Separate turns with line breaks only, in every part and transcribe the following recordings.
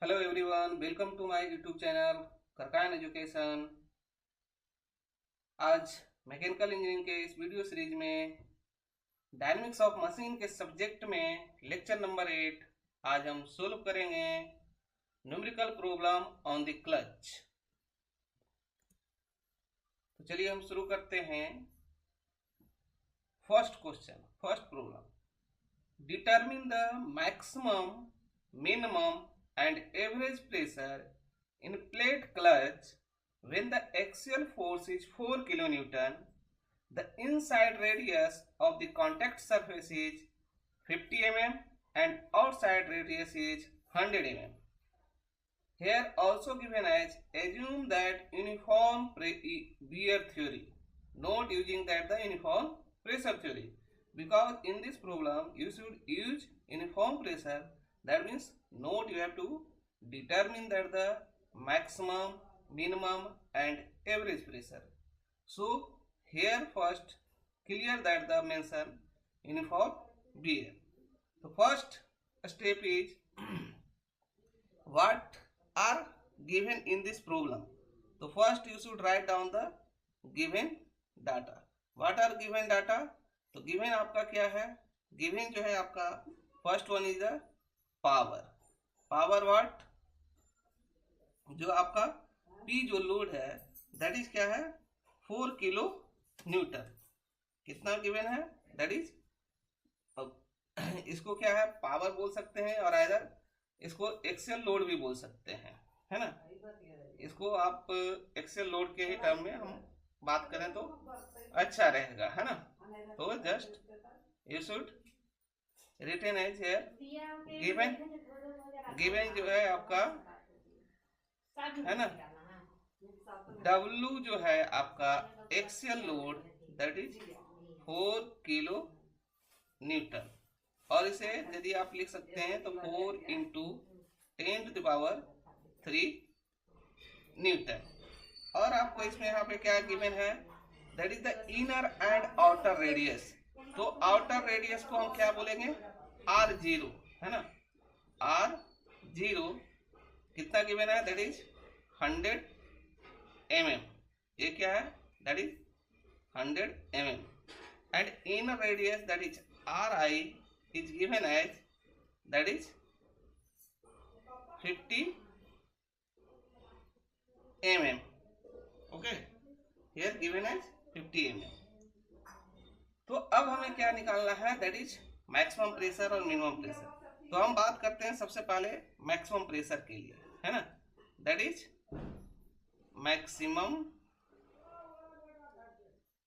Hello everyone, welcome to my YouTube channel करकायन education. आज mechanical engineering के इस वीडियो सीरीज में डायनेमिक्स ऑफ मशीन के सब्जेक्ट में लेक्चर नंबर 8 आज हम सोल्व करेंगे numerical problem on the clutch. तो चलिए हम शुरू करते हैं। First question, first problem, determine the maximum, minimum and average pressure in plate clutch when the axial force is 4 kN, the inside radius of the contact surface is 50 mm and outside radius is 100 mm. Here also given as assume that uniform wear theory, not using that the uniform pressure theory, because in this problem you should use uniform pressure. That means note you have to determine that the maximum, minimum and average pressure. So here first clear that the mention uniform wear. The first step is what are given in this problem. So first you should write down the given data. What are given data? तो given आपका क्या है? Given जो है आपका first one is the power. Power what, जो आपका P जो लोड है दैट इज क्या है 4 किलो न्यूटन। कितना गिवन है दैट इज, इसको क्या है पावर बोल सकते हैं और इधर इसको एक्सेल लोड भी बोल सकते हैं, है ना। इसको आप एक्सेल लोड के ही टर्म में हम बात करें तो अच्छा रहेगा, है ना। तो just you should written as here given. Given जो है आपका है ना, W जो है आपका axial load that is 4 kilo newton, और इसे यदि आप लिख सकते हैं तो 4 इंटू 10⁻³ न्यूटन। और आपको इसमें यहाँ पे क्या गिवन है that is the inner and outer radius. तो आउटर रेडियस को हम क्या बोलेंगे R0, है ना। R0 कितना गिवन है दैट इज 100 mm। ये क्या है that is 100 mm and inner radius that is Ri is given as that is 50 mm। Okay, here given as 50 mm। तो अब हमें क्या निकालना है दैट इज मैक्सिमम प्रेशर और मिनिमम प्रेशर। तो हम बात करते हैं सबसे पहले मैक्सिमम प्रेशर के लिए, है ना। That is maximum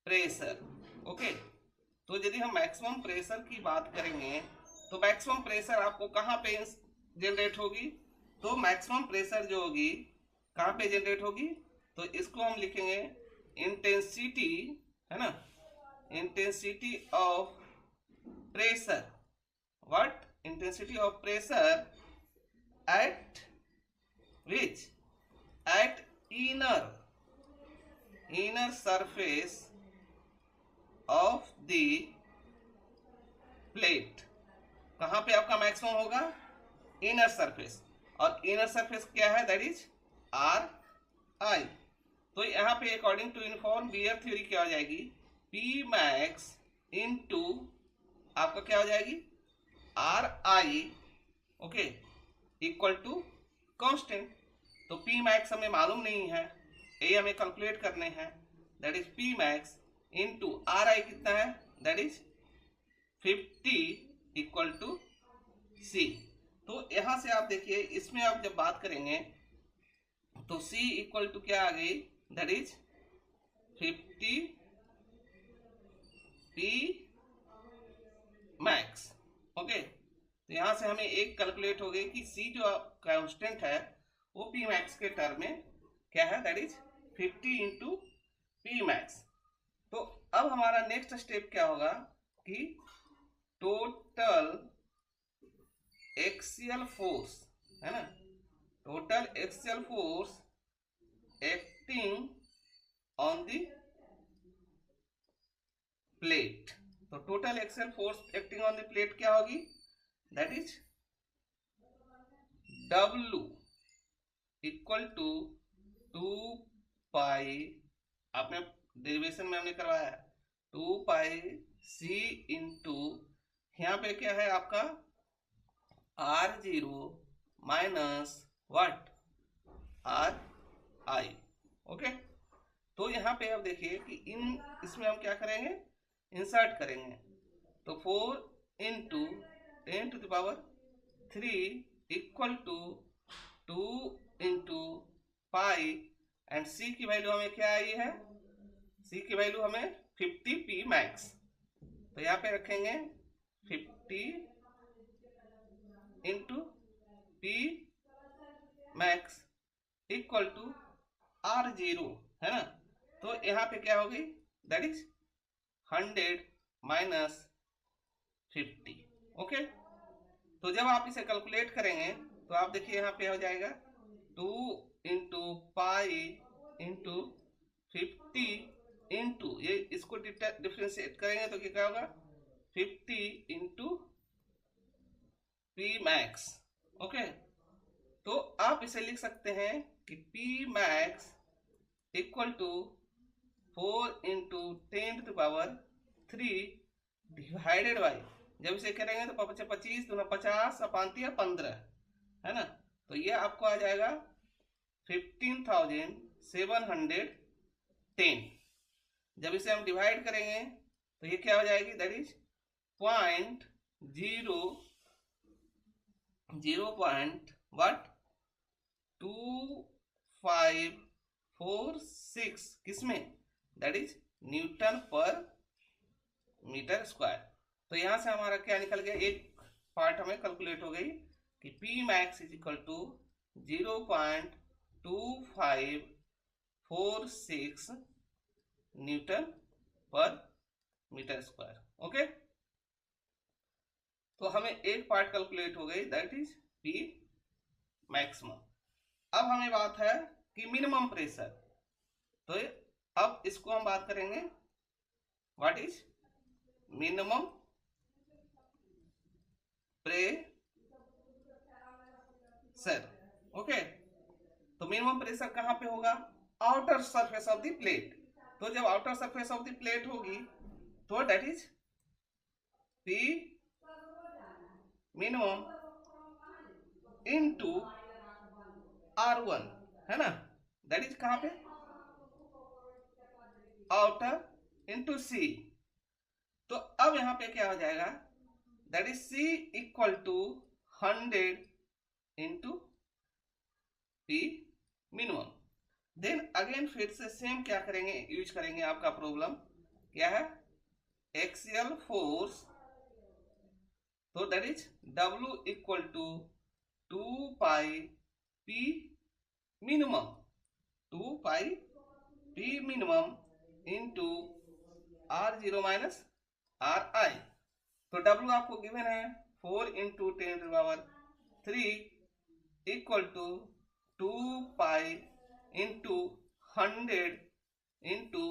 pressure. Okay, तो यदि हम मैक्सिमम प्रेशर की बात करेंगे तो मैक्सिमम प्रेशर आपको कहाँ पे जनरेट होगी, तो मैक्सिमम प्रेशर जो होगी कहाँ पे जनरेट होगी, तो इसको हम लिखेंगे इंटेंसिटी, है ना, intensity of pressure. What? Intensity of pressure at which? At inner surface of the plate। कहाँ पे आपका मैक्सिमम होगा इनर सरफेस, और इनर सरफेस क्या है दैट इज Ri। तो यहाँ पे according to uniform wear theory क्या हो जाएगी P मैक्स इंटू आपका क्या हो जाएगी Ri, okay, equal to constant. तो P मैक्स हमें मालूम नहीं है, ये हमें कैलकुलेट करने हैं that is P max into Ri कितना है that is 50 equal to C। तो यहां से आप देखिए इसमें आप जब बात करेंगे तो C इक्वल टू क्या आ गई that is 50 P max. Okay, तो यहां से हमें एक कैलकुलेट हो गई कि C जो कांस्टेंट है वो P मैक्स के टर्म में क्या है that is 50 into P max. तो अब हमारा नेक्स्ट स्टेप क्या होगा कि टोटल एक्सियल फोर्स, है ना, total axial force acting on the plate. तो total axial force acting on the plate क्या होगी that is W, equal to 2 pi, आपने डेरिवेशन में हमने करवाया 2 पाई सी इंटू, यहाँ पे क्या है आपका R0 minus what are I. Okay, तो यहाँ पे अब देखिए कि इसमें हम क्या करेंगे, इंसर्ट करेंगे। तो 4 into 10⁻³ equal to 2 into pi, and C की वैल्यू हमें क्या आई है, सी की वैल्यू हमें 50 पी मैक्स। तो यहाँ पे रखेंगे 50 into P max equal to R0, है ना। तो यहाँ पे क्या होगी, दैट इज 100 माइनस 50। ओके, तो जब आप इसे कैलकुलेट करेंगे तो आप देखिए यहाँ पे हो जाएगा 2 इंटू पाई इंटू 50 इंटू, ये इसको डिफ्रेंशिएट करेंगे तो क्या होगा 50 इंटू पी मैक्स। ओके, तो आप इसे लिख सकते हैं कि P max equal to 4 into 10⁻³ divided by, जब इसे करेंगे तो 25 दूना 50 अपान 15, है ना। तो ये आपको आ जाएगा 15,710। जब इसे हम डिवाइड करेंगे तो ये क्या हो जाएगी, दैट इज 0.2546 किसमें, that is Newton per metre square. तो यहां से हमारा क्या निकल गया, एक पार्ट हमें कैलकुलेट हो गई कि P max is equal to 0.2546 newton per metre square. Okay, तो हमें एक पार्ट कैलकुलेट हो गई, दैट इज P मैक्सिमम। अब हमें बात है कि मिनिमम प्रेशर, तो अब इसको हम बात करेंगे what is minimum pressure. Okay, तो मिनिमम प्रेशर कहां पे होगा, outer surface of the plate. तो जब outer surface of the plate होगी तो that is P minimum into R1, है ना, दैट इज कहां पे, आउटर इनटू C। तो अब यहां पे क्या हो जाएगा, that is C equal to 100 into P minimum. Then again फिर से सेम क्या करेंगे, यूज करेंगे, आपका प्रॉब्लम क्या है, एक्सियल फोर्स। तो that is W equal to 2 pi P minimum, 2 pi P minimum into R0 minus RI। तो W आपको गिवन है 4 into 10⁻³ equal to 2 pi into 100 into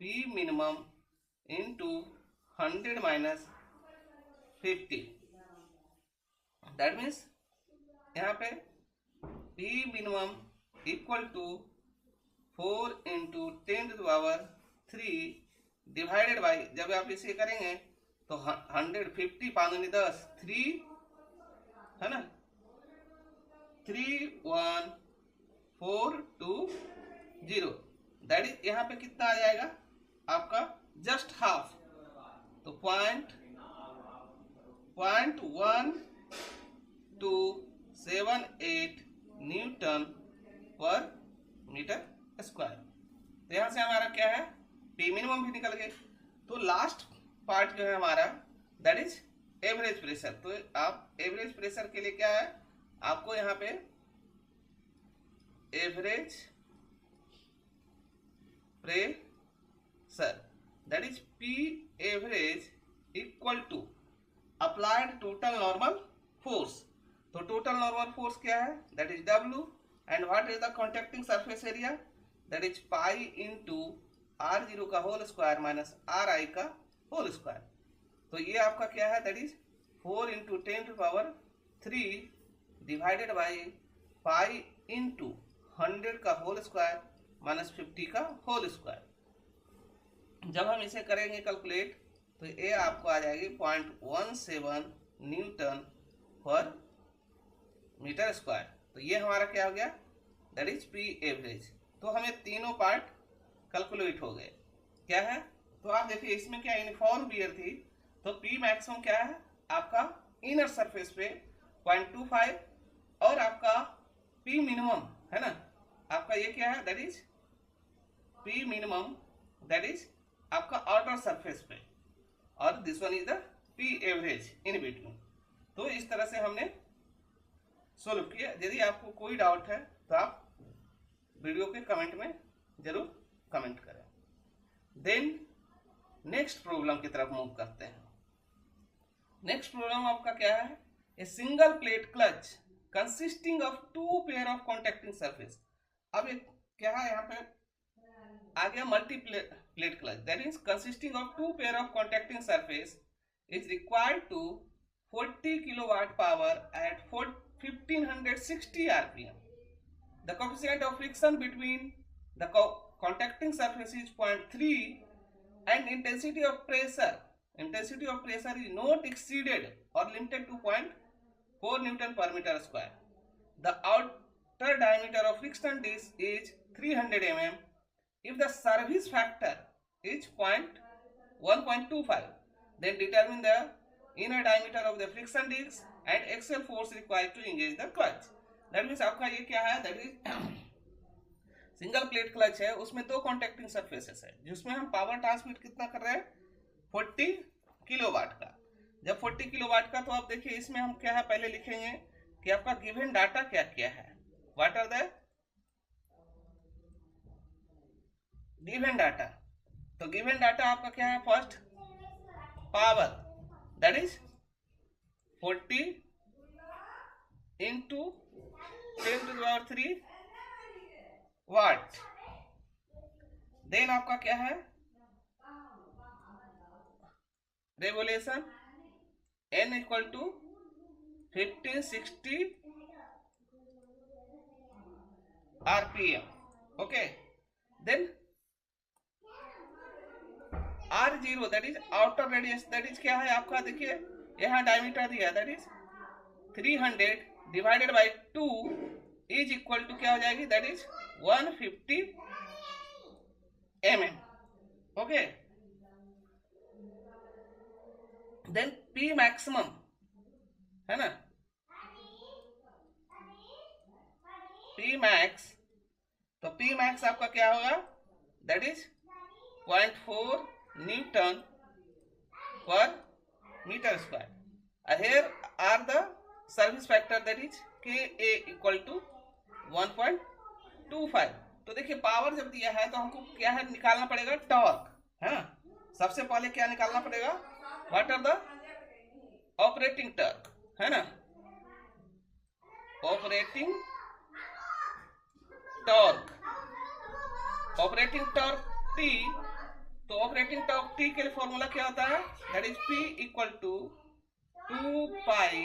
P minimum into 100 minus 50। That means यहाँ पे P minimum equal to 4 into 10⁻³ divided by, जब आप इसे करेंगे तो 150 5 10 3, है ना, 31420, दैट इज यहाँ पे कितना आ जाएगा आपका, जस्ट हाफ। तो 0.1278 न्यूटन पर मीटर स्क्वायर। तो यहां से हमारा क्या है, P मिनिमम भी निकल गए। तो लास्ट पार्ट जो है हमारा, दैट इज एवरेज प्रेशर। तो आप एवरेज प्रेशर के लिए क्या है, आपको यहाँ पे average pressure that is P average equal to applied total normal force. तो टोटल नॉर्मल फोर्स क्या है, that is W, and what is the contacting surface area, that is pi into R0 का होल स्क्वायर माइनस RI का whole square. तो ये आपका क्या है, that is 4 into 10⁻³ divided by pi into 100 का होल स्क्वायर माइनस 50 का whole square. जब हम इसे करेंगे कैलकुलेट तो ये आपको आ जाएगी 0.17 न्यूटन पर मीटर स्क्वायर। तो ये हमारा क्या हो गया, दैट इज पी एवरेज। तो हमें तीनों पार्ट कैलकुलेट हो गए। क्या है, तो आप देखिए इसमें क्या यूनिफॉर्म वियर थी, तो पी मैक्सिमम क्या है आपका इनर सरफेस पे 0.25 और आपका पी मिनिमम है ना, आपका ये क्या है that is P minimum that is आपका आउटर सरफेस पे, और this one is the P average in between. तो इस तरह से हमने सोल्व किया। यदि आपको कोई डाउट है तो आप वीडियो के कमेंट में जरूर कमेंट करें। देन नेक्स्ट प्रॉब्लम की तरफ मूव करते हैं। नेक्स्ट प्रॉब्लम आपका क्या है, a single plate clutch consisting of 2 pair of contacting surface. अब एक क्या है यहाँ पे आ गया multi plate clutch that is consisting of 2 pair of contacting surface is required to 40 kilowatt power at 1560 rpm. The coefficient of friction between the contacting surface is 0.3 and intensity of pressure is not exceeded or limited to 0.4 Newton per meter square. The outer diameter of friction disc is 300 mm. If the service factor is 1.25, then determine the inner diameter of the friction disc and axial force required to engage the clutch. That means आपका ये क्या है, that is single plate clutch है, उसमें 2 contacting surfaces है जिसमें हम power transmit कितना कर रहे हैं 40 किलोवाट का। जब 40 किलोवाट का, तो आप देखिए इसमें हम क्या है पहले लिखेंगे कि आपका गिवन डाटा क्या क्या है, what are the given data. तो गिवन डाटा आपका क्या है, first power that is 40 into 10⁻³ watt. Then आपका क्या है revolution n equal to 1560 rpm। Okay, then R0 that is outer radius, that is क्या है आपका, देखिए यहाँ डायमीटर दिया that is 300 divided by 2 is equal to क्या हो जाएगी, that is 150 mm। Okay, then P maximum है ना, P मैक्स, तो P मैक्स आपका क्या होगा, that is 0.4 newton per metre square. Here are the service factor that is KA equal to 1.25। तो देखिए पावर जब दिया है तो हमको क्या है निकालना पड़ेगा टॉर्क, है ना। सबसे पहले क्या निकालना पड़ेगा, what are the operating torque, है ना, operating torque, operating torque T। तो ऑपरेटिंग टॉर्क T के लिए फॉर्मूला क्या होता है, that is P equal to 2 pi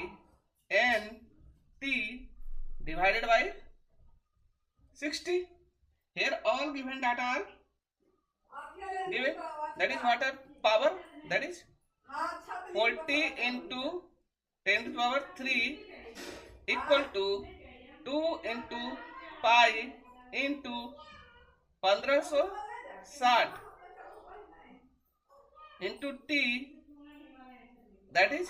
n T divided by 60। Here all given data are given, that is what are power, that is 40 into 10⁻³ equal to 2 into pi into 1560 into T that is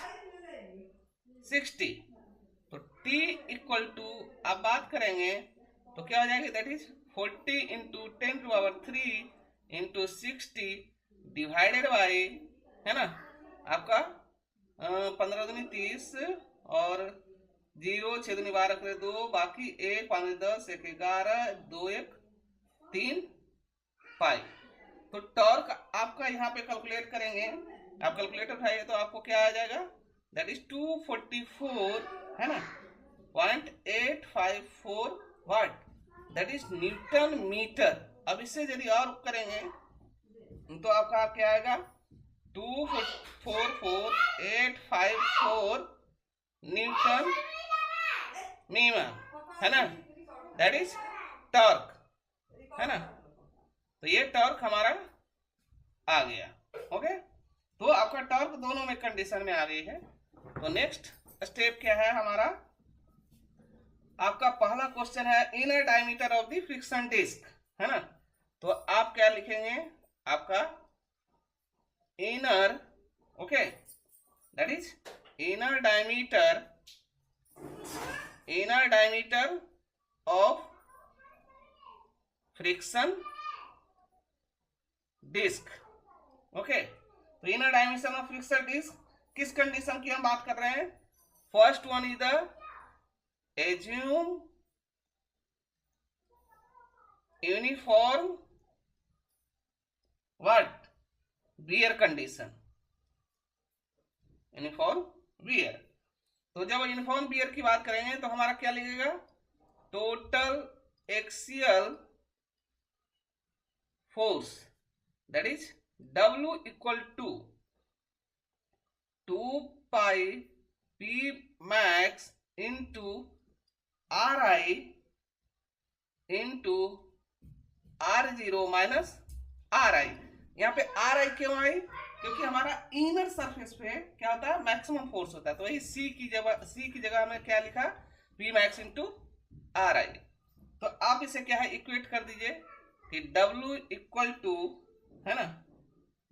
60। तो T equal to आप बात करेंगे तो क्या हो जाएगी, that is 40 into 10⁻³ into 60 divided by, है ना, आपका 15 दूनी 30 और 0 6 दूनी 12 करे 2 बाकी 1 5 10 1 11 2 1 3 पाई। तो टॉर्क आपका यहाँ पे कैलकुलेट करेंगे, आप कैलकुलेटर उठाइए तो आपको क्या आ जाएगा, दैट इज 244 है ना 0.854 वाट, दैट इज न्यूटन मीटर। अब इससे यदि और करेंगे तो आपका क्या आएगा 244,854 न्यूटन मीटर, है ना, दैट इज टॉर्क, है ना। तो ये टॉर्क हमारा आ गया। ओके, तो आपका टॉर्क दोनों में कंडीशन में आ गई है। तो नेक्स्ट स्टेप क्या है हमारा, आपका पहला क्वेश्चन है inner diameter of the friction disc, है ना। तो आप क्या लिखेंगे, आपका inner, okay, that is inner diameter of friction disc. Okay, तो inner dimension of friction disc किस कंडीशन की हम बात कर रहे हैं, first one is the assume uniform what wear condition, uniform wear. तो जब यूनिफॉर्म वियर की बात करेंगे तो हमारा क्या लिखेगा, total axial force that is W equal to 2 pi P max into RI into R0 minus RI। यहाँ पे RI क्यों आई, क्योंकि हमारा इनर सरफेस पे क्या होता है, मैक्सिमम फोर्स होता है। तो वही C की जगह में क्या लिखा, P मैक्स इंटू RI। तो आप इसे क्या है इक्वेट कर दीजिए कि W इक्वल टू, है ना,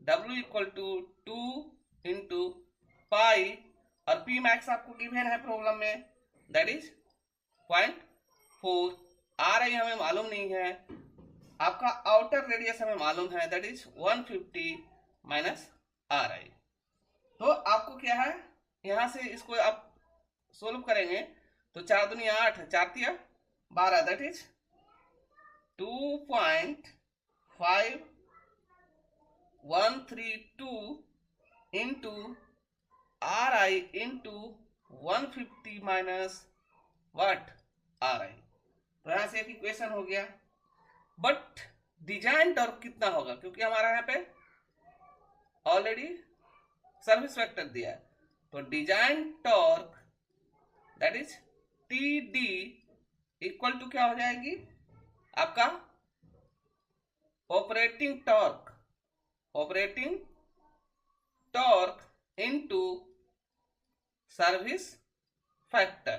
W equal to 2 into pi, और P मैक्स आपको गिवन है प्रॉब्लम में, दैट इज 0.4। RI हमें मालूम नहीं है, आपका आउटर रेडियस हमें मालूम है, दैट इज 150 माइनस RI। तो आपको क्या है, यहां से इसको आप सोल्व करेंगे तो 4 दूनी 8, 4 तिया 12, that is 2.5132 into RI into 150 minus what RI। तो यहां से एक इक्वेशन हो गया। बट डिजाइन टॉर्क कितना होगा, क्योंकि हमारा यहाँ पे ऑलरेडी सर्विस वेक्टर दिया है। तो design torque that is TD equal to क्या हो जाएगी, आपका operating torque into service factor.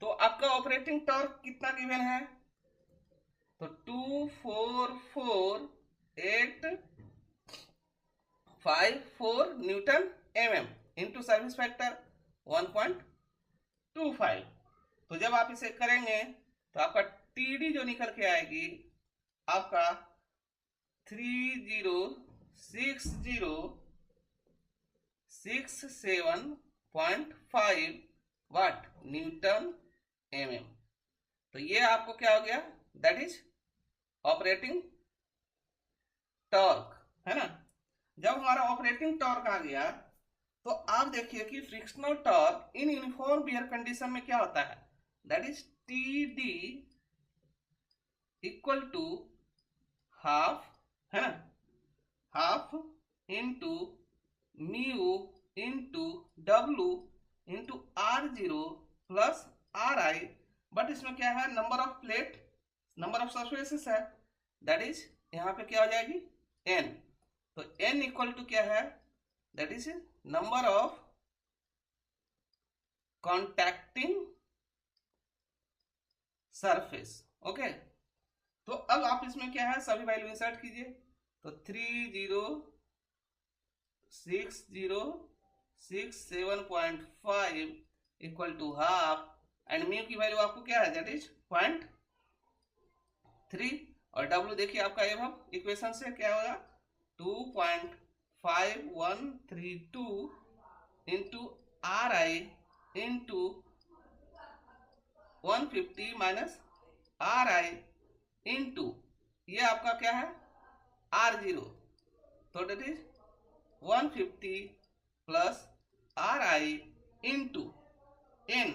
तो आपका ऑपरेटिंग टॉर्क कितना गिवन है, तो 244,854 newton mm into service factor 1.25। तो जब आप इसे करेंगे तो आपका TD जो निकल के आएगी, आपका 30,607.5 वाट न्यूटन mm। तो ये आपको क्या हो गया, दैट इज ऑपरेटिंग टॉर्क, है ना। जब हमारा ऑपरेटिंग टॉर्क आ गया तो आप देखिए कि frictional torque in uniform wear condition में क्या होता है, that is TD equal to half, है ना, half into mu into W into R0 plus RI। But इसमें क्या है, नंबर ऑफ सरफेसेस है, दैट इज यहाँ पे क्या हो जाएगी N। तो N इक्वल टू क्या है, that is number of contacting surface. Okay, तो अब आप इसमें क्या है सभी वैल्यू इंसर्ट कीजिए। तो 30,607.5 equal to half, and mu की वैल्यू आपको क्या है, दैट इज 0.3, और W देखिए आपका ये इक्वेशन से क्या होगा, 2.5132 into RI into 150 minus RI into ये आपका क्या है R0, तो that is 150 plus RI into N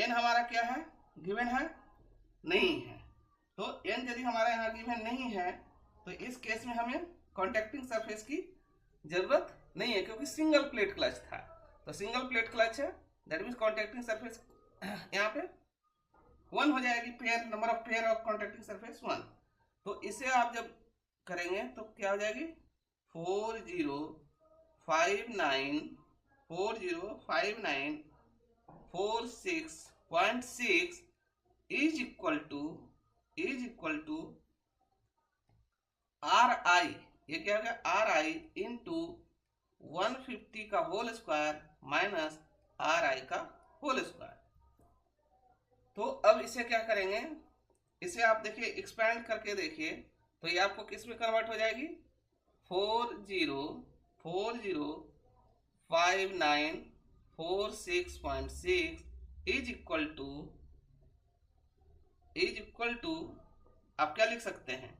हमारा क्या है, गिवन है नहीं है। तो N यदि हमारा यहाँ गिवन नहीं है तो इस केस में हमें कॉन्टैक्टिंग सरफेस की जरूरत नहीं है, क्योंकि सिंगल प्लेट क्लच था। तो सिंगल प्लेट क्लच है, दैट मीन्स कॉन्टैक्टिंग सरफेस यहाँ पे 1 हो जाएगी, pair number of pair of contracting surface 1। तो इसे आप जब करेंगे तो क्या हो जाएगी 405946.6 is equal to R I, ये क्या हो गया आर आई इंटू 150 का whole square minus R I का होल स्क्वायर। तो अब इसे क्या करेंगे, इसे आप देखिए एक्सपैंड करके देखिए तो ये आपको किस में कन्वर्ट हो जाएगी 405946.6 इज इक्वल टू आप क्या लिख सकते हैं,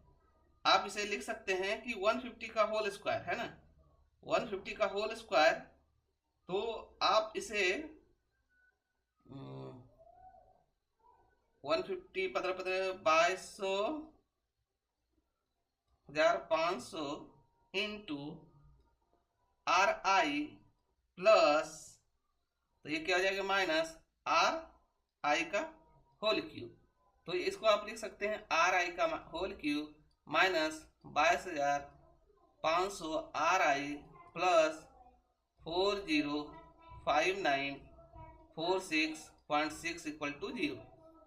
आप इसे लिख सकते हैं कि 150 का होल स्क्वायर है ना, 150 का होल स्क्वायर। तो आप इसे 150 15,500 इंटू आर आई प्लस, तो ये क्या हो जाएगा माइनस आर आई का होल क्यूब। तो इसको आप लिख सकते हैं आर आई का whole cube minus 22,500 R I plus 405946.6 equal to 0।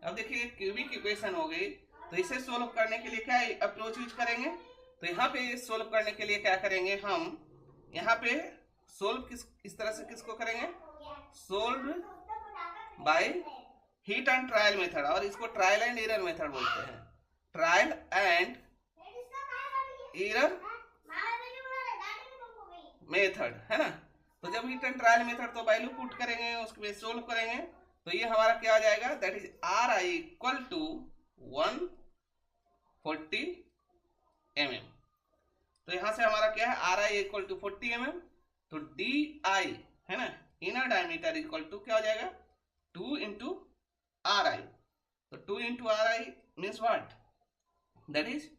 अब देखिए क्यूबिक इक्वेशन हो गई, तो इसे सोल्व करने के लिए क्या अप्रोच यूज करेंगे, तो यहाँ पे सोल्व करने के लिए क्या करेंगे हम, यहाँ पे सोल्व इस तरह से किसको करेंगे, solve by heat and trial method, और इसको ट्रायल एंड एरर मेथड बोलते हैं, ट्रायल एंड एरर मेथड है ना। तो जब हीट एंड ट्रायल मेथड तो वैल्यू पुट करेंगे उसके सोल्व करेंगे, तो ये हमारा क्या आ जाएगा that is R I equal to 140 mm। तो यहां से हमारा क्या है R I equal to 40 mm, तो डी आई है ना इनर डायमीटर इक्वल टू क्या हो जाएगा 2 इंटू आर आई। तो 2 into R I means what, that is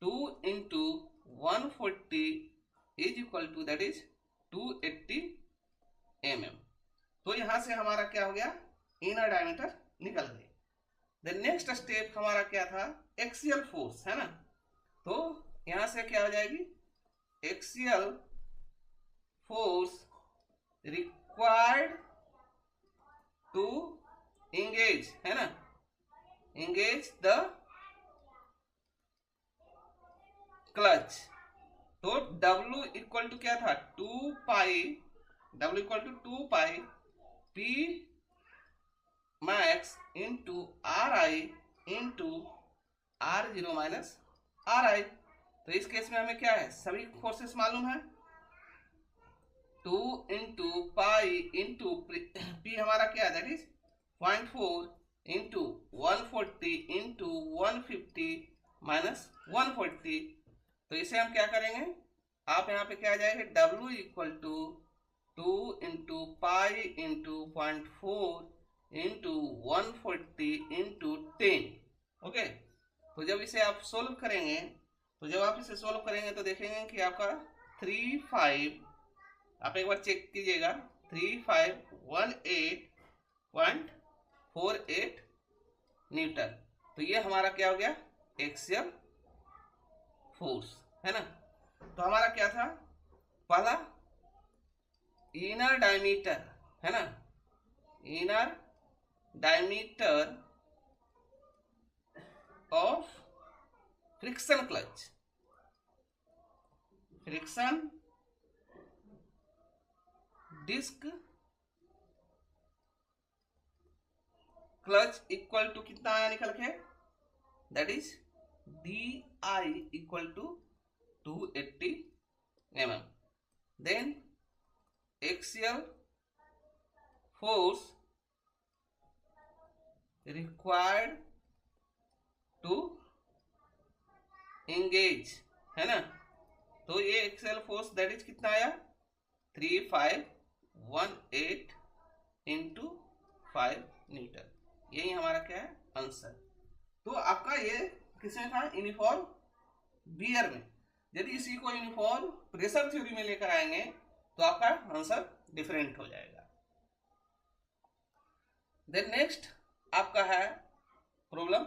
2 into 140 is equal to that is 280 mm। तो यहां से हमारा क्या हो गया इनर डायमीटर निकल गई। द नेक्स्ट स्टेप हमारा क्या था एक्सियल फोर्स है ना, तो यहां से क्या हो जाएगी axial force required to engage है ना, engage द क्लच। तो W इक्वल टू क्या था 2 pi, W equal to 2 pi P max into R I into R0 minus R I. तो इस केस में हमें क्या है सभी फोर्सेस मालूम है, 2 इंटू पाई इंटू P हमारा क्या है that is 0.4 into 140 into 150 minus 140। तो इसे हम क्या करेंगे, आप यहाँ पे क्या आ जाएगा W equal to 2 into pi into 0.4 into 140 into 10। Okay, तो जब इसे आप सोल्व करेंगे तो तो देखेंगे कि आपका 35, आप एक बार चेक कीजिएगा 3518.48 न्यूटन। तो ये हमारा क्या हो गया एक्सियल फोर्स है ना। तो हमारा क्या था पहला इनर डायमीटर है ना, inner diameter of friction clutch, friction disc clutch equal to कितना आया निकल के that is D I equal to 280 mm। Then axial force required to engage है ना, तो ये एक्सियल फोर्स दैट इज कितना आया 3518 इंटू 5 न्यूटन। यही हमारा क्या है आंसर। तो आपका ये किसमें था यूनिफॉर्म बियर में। यदि इसी को यूनिफॉर्म प्रेशर थ्योरी में लेकर आएंगे तो आपका आंसर डिफरेंट हो जाएगा। देन नेक्स्ट आपका है प्रॉब्लम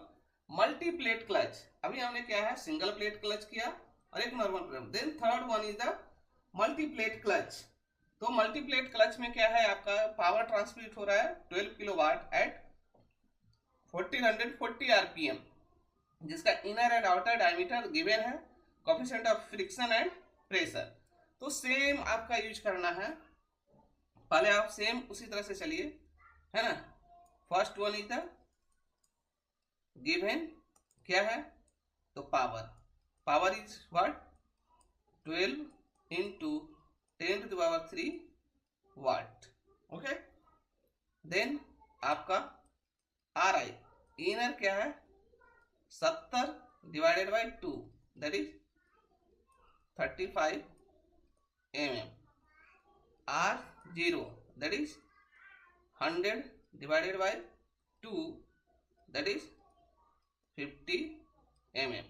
मल्टी प्लेट क्लच। अभी हमने क्या है सिंगल प्लेट क्लच किया और एक normal plate. Then third one is the multi plate clutch. तो मल्टी प्लेट क्लच में क्या है आपका पावर ट्रांसमिट हो रहा है 12 किलोवाट एट 1440 आरपीएम, जिसका inner and outer diameter given है, coefficient of friction and pressure. तो सेम आपका यूज करना है, पहले आप सेम उसी तरह से चलिए, है ना। First one is the given क्या है, तो power is what 12 into 10⁻³ watt. Okay, then आपका आर आई इनर क्या है 70/2 that is 35 mm, R zero that is 100/2 that is 50 mm।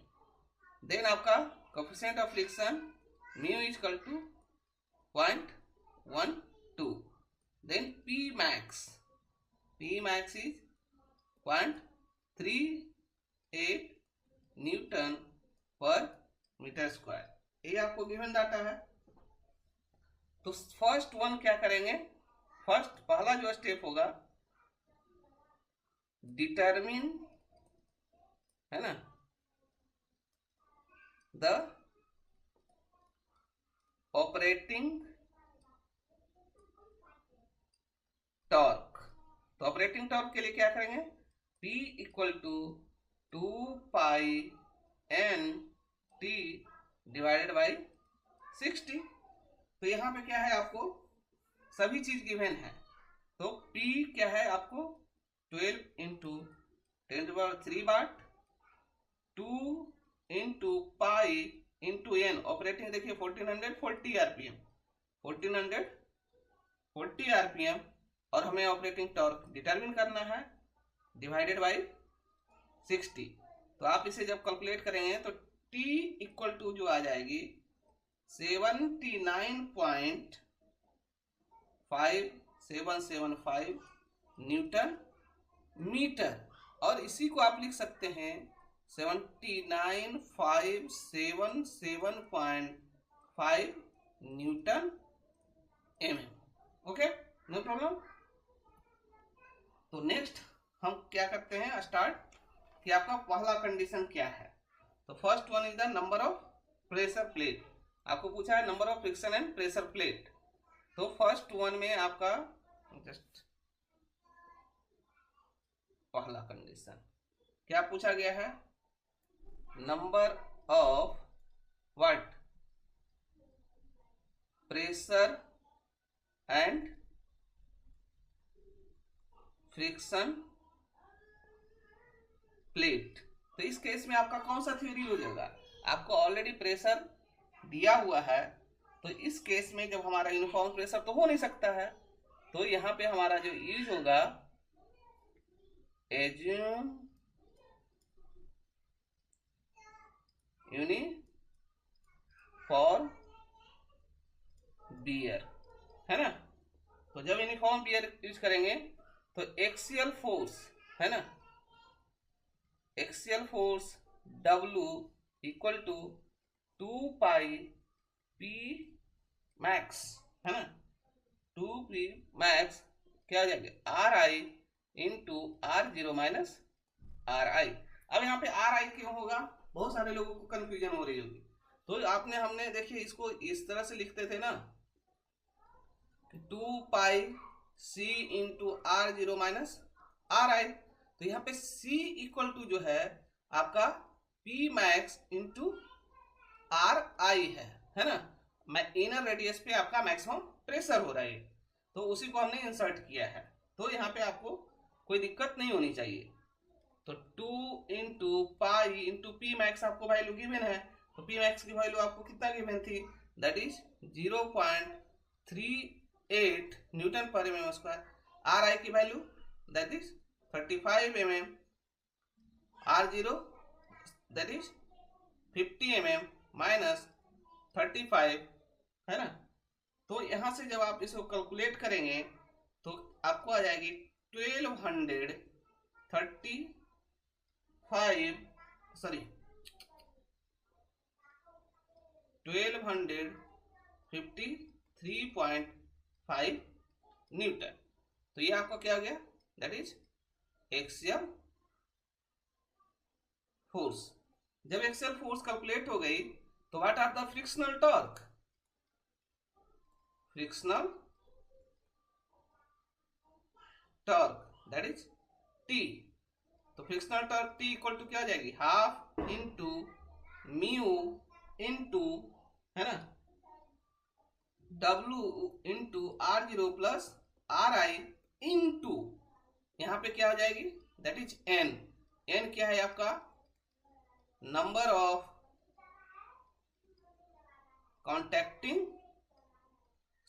Then आपका coefficient of friction mu is equal to 0.12। देन P max is 0.38 newton per metre square. ये आपको given data है। तो first one क्या करेंगे, फर्स्ट पहला जो स्टेप होगा डिटरमिन, है ना, द ऑपरेटिंग टॉर्क। तो ऑपरेटिंग टॉर्क के लिए क्या करेंगे, P इक्वल टू 2π/NT/60। तो यहाँ पे क्या है आपको सभी चीज गिवन है। तो P क्या है आपको 12 into 10⁻³ watt, 2 into pi into N, operating देखिए 1440 आरपीएम, 1440 आरपीएम, और हमें ऑपरेटिंग टॉर्क डिटरमिन करना है डिवाइडेड बाई 60। तो आप इसे जब कैलकुलेट करेंगे तो T इक्वल टू जो आ जाएगी 79.5775 न्यूटन मीटर, और इसी को आप लिख सकते हैं 79,577.5 newton mm। Okay, no problem. तो नेक्स्ट हम क्या करते हैं स्टार्ट कि आपका पहला कंडीशन क्या है। तो first one is the number of pressure plate. आपको पूछा है number of friction and pressure plate. तो फर्स्ट वन में आपका जस्ट पहला कंडीशन क्या पूछा गया है, number of what pressure and friction plate. तो इस केस में आपका कौन सा थ्योरी हो जाएगा, आपको ऑलरेडी प्रेशर दिया हुआ है, तो इस केस में जब हमारा यूनिफॉर्म प्रेशर तो हो नहीं सकता है, तो यहां पे हमारा जो यूज होगा एज्यूम यूनिफॉर्म बियर, है ना। तो जब यूनिफॉर्म बियर यूज करेंगे तो एक्सियल फोर्स, है ना, axial force W equal to 2πP max, है ना, 2P मैक्स क्या हो जाएगा RI into R0 minus RI। अब यहाँ पे RI क्यों होगा, बहुत सारे लोगों को कंफ्यूजन हो रही होगी। तो हमने देखिए इसको इस तरह से लिखते थे ना, 2πC into R0 minus RI। तो यहाँ पे C इक्वल टू जो है आपका P मैक्स इंटू RI है ना, इनर रेडियस पे आपका मैक्सिमम प्रेशर हो रहा है, तो उसी को हमने इंसर्ट किया है। तो यहाँ पे आपको कोई दिक्कत नहीं होनी चाहिए। तो 2 into pi into P max आपको वैल्यू गिवन है, तो पी मैक्स की वैल्यू आपको कितना गिवन थी, दैट इज 0.38 न्यूटन पर mm स्क्वायर। आर आई की value that is 35 mm, R0 that is 50 mm minus 35, है ना। तो यहां से जब आप इसको कैलकुलेट करेंगे तो आपको आ जाएगी 1230 1253.5 न्यूटन। तो ये आपका क्या हो गया, दैट इज एक्सियल फोर्स। जब एक्सियल फोर्स कैलकुलेट हो गई तो what are the frictional torque, frictional torque that is T. तो frictional torque T equal to क्या हो जाएगी, हाफ इंटू म्यू इंटू, है ना, W into R0 plus RI into, यहां पे क्या हो जाएगी, दैट इज N। N क्या है आपका, नंबर ऑफ कॉन्टैक्टिंग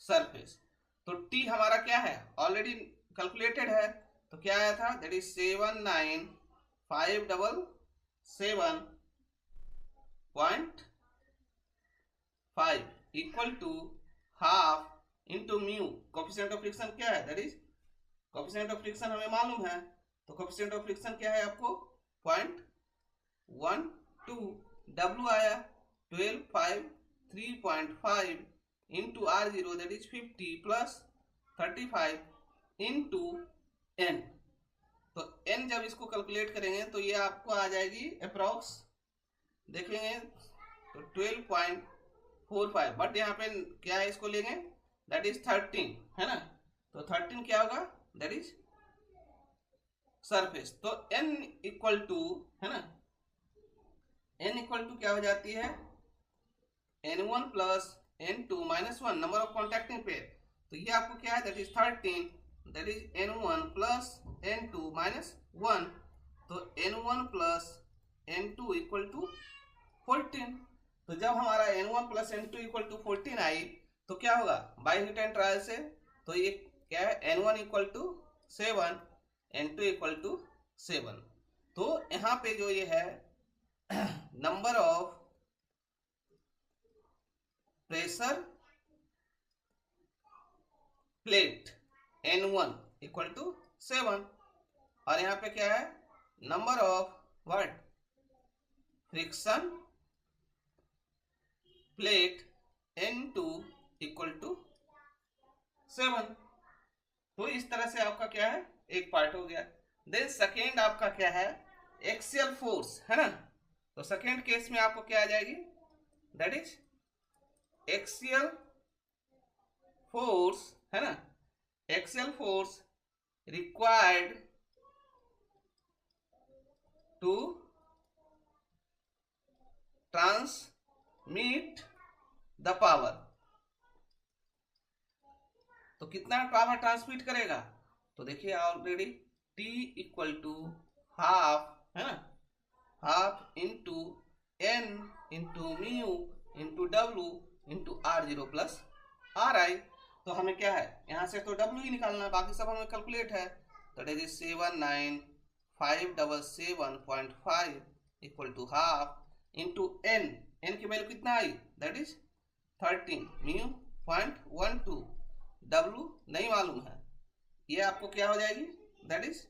सरफेस। तो T हमारा क्या है, ऑलरेडी कैलकुलेटेड है, तो क्या आया था, that is 79577.5 equal to half into mu. Coefficient of friction क्या है, that is, coefficient of friction हमें मालूम है, तो कोफिशिएंट ऑफ फ्रिक्शन क्या है आपको 0.12, W आया 1253.5 into R0 that is 50 plus 35 into N। तो N जब इसको कैलकुलेट करेंगे तो ये आपको आ जाएगी अप्रॉक्स, देखेंगे तो 12.45, बट यहाँ पे क्या है, इसको लेंगे दैट इज 13, है ना, तो 13 क्या होगा, दैट इज सरफेस। तो N इक्वल टू, है ना, N इक्वल टू क्या हो जाती है, N1 plus N2 minus 1, number of contacting pair. तो ये आपको क्या है, that is 13, that is N1 plus N2 minus 1, तो N1 plus N2 equal to 14। तो जब हमारा N1 plus N2 equal to 14 आई तो क्या होगा, बाय हिट एंड ट्रायल से, तो ये क्या है, N1 equal to 7, N2 equal to 7। तो यहाँ पे जो ये है number of pressure plate N1 equal to 7, और यहाँ पे क्या है, number of what, friction plate N2 equal to 7। तो इस तरह से आपका क्या है, एक पार्ट हो गया। देन सेकेंड आपका क्या है, एक्सियल फोर्स, है ना, तो सेकेंड केस में आपको क्या आ जाएगी, दैट इज एक्सियल फोर्स, है ना, axial force required to transmit the power. तो कितना पावर ट्रांसमिट करेगा, तो देखिए already T equal to half, है ना, half into N into mu into W into R0 plus RI। तो हमें क्या है, यहां से तो W ही निकालना है, बाकी सब हमें कैलकुलेट है, तो that is 79577.5 equal to half into N। N की वैल्यू कितना आई, दैट इज 13, म्यू 0.12, W नहीं मालूम है, ये आपको क्या हो जाएगी, दैट इज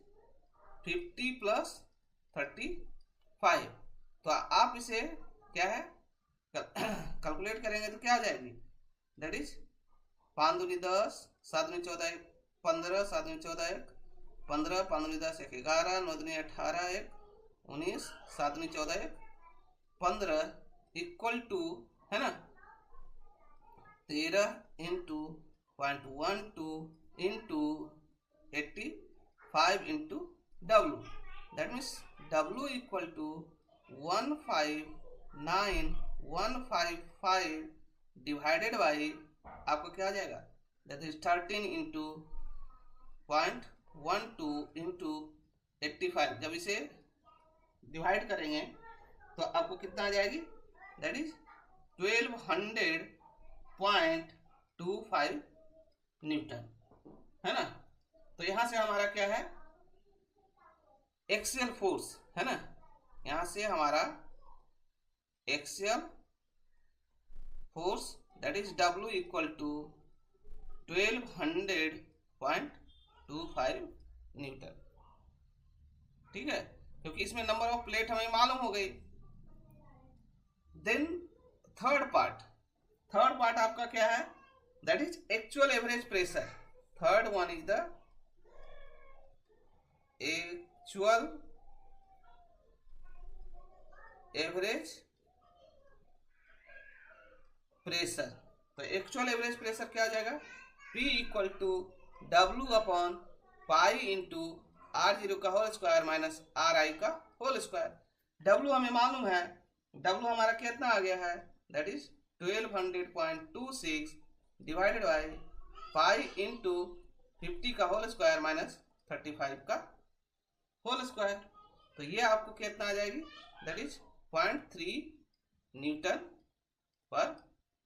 50 प्लस 35। तो आप इसे क्या है कैलकुलेट करेंगे तो क्या आ जाएगी, दैट इज 5 दूनी 10, 7 दूनी 14, 15, 7 दूनी 14, 15, 5 दूनी 10, 11, 9 दूनी 18, 19, 7 दूनी 14, 15 इक्वल टू, है ना, 13 into 0.12 into 85 into W, that means W equal to 159,155 divided by आपको क्या आ जाएगा, दैट इज 13 इंटू 0.12 इंटू 85। जब इसे डिवाइड करेंगे तो आपको कितना आ जाएगी, दैट इज 1200.25 न्यूटन, है ना। तो यहां से हमारा क्या है, एक्सियल फोर्स, है ना, यहां से हमारा axial force that is W equal to 1200.25 newton, ठीक है। क्योंकि इसमें नंबर ऑफ प्लेट हमें मालूम हो गई। देन थर्ड पार्ट आपका क्या है, that is actual average pressure. Third one is the actual average pressure. तो एक्चुअल एवरेज प्रेशर क्या हो जाएगा, P equal to W upon pi into R0 का होल स्क्वायर माइनस RI का होल स्क्वायर। W हमें मालूम है, W हमारा कितना आ गया है, that is 1200.26 divided by pi into 50 का होल स्क्वायर माइनस 35 का होल स्क्वायर। तो ये आपको कितना आ जाएगी, that is 0.3 newton per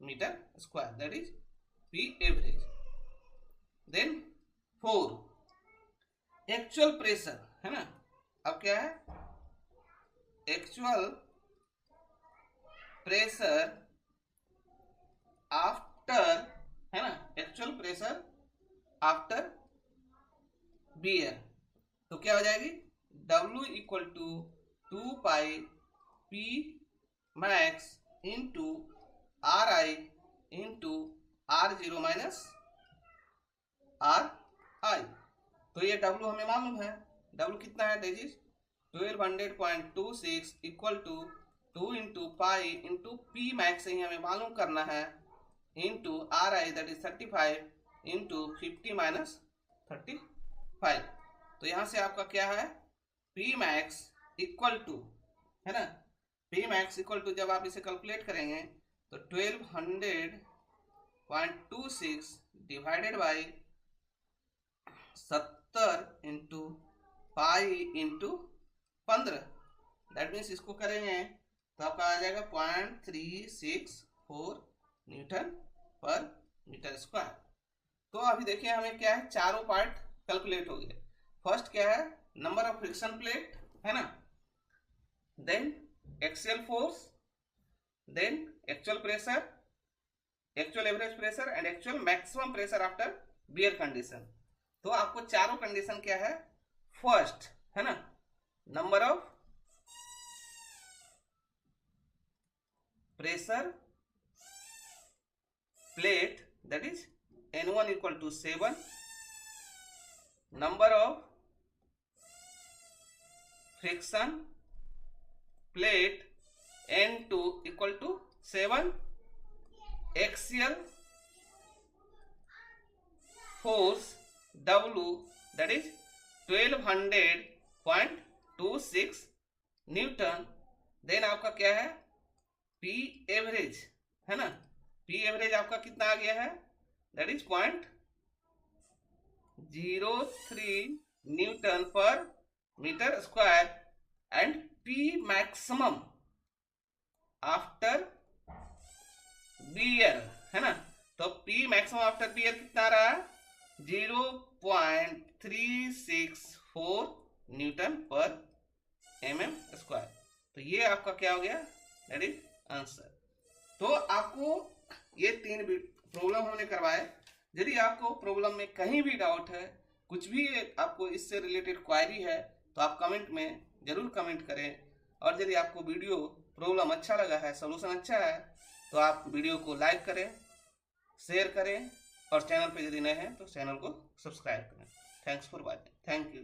metre square, that is P average. Then 4 actual pressure है ना। अब क्या है, एक्चुअल प्रेशर आफ्टर है ना, एक्चुअल प्रेशर आफ्टर बियर। तो क्या हो जाएगी, W equal to 2 pi P max into RI into R0 minus RI। तो ये W हमें मालूम है, W कितना है, that is 1200.26 equal to 2 into pi into P max ही हमें मालूम करना है into RI that is 35 into 50 minus 35। तो यहाँ से आपका क्या है, P मैक्स इक्वल टू है ना, P मैक्स इक्वल टू जब आप इसे कैलकुलेट करेंगे तो 1200.26 divided by 70 into pi into 15, that means इसको करेंगे तो आपका आ जाएगा 0.364 न्यूटन पर मीटर स्क्वायर। तो अभी देखिए हमें क्या है, चारों पार्ट कैलकुलेट हो गए। फर्स्ट क्या है, नंबर ऑफ फ्रिक्शन प्लेट है ना, then axial force, then actual pressure, actual average pressure and actual maximum pressure after wear condition. तो आपको चारों कंडीशन क्या है, फर्स्ट है ना, number of pressure plate that is N1 equal to 7, number of friction plate N2 equal to 7, axial force W that is 1200.26 newton. Then आपका क्या है, P एवरेज है ना, P एवरेज आपका कितना आ गया है, that is 0.03 newton per metre square and P maximum after wear है ना। तो P मैक्सिमम आफ्टर बियर कितना रहा है, 0.364 न्यूटन पर mm स्क्वायर। तो ये आपका क्या हो गया, दैट इज आंसर। तो आपको ये 3 प्रॉब्लम हमने करवाए। यदि आपको प्रॉब्लम में कहीं भी डाउट है, कुछ भी आपको इससे रिलेटेड क्वायरी है, तो आप कमेंट में जरूर कमेंट करें। और यदि आपको वीडियो प्रॉब्लम अच्छा लगा है, सॉल्यूशन अच्छा है, तो आप वीडियो को लाइक करें, शेयर करें और चैनल पे यदि नए हैं तो चैनल को सब्सक्राइब करें। Thanks for watching, thank you.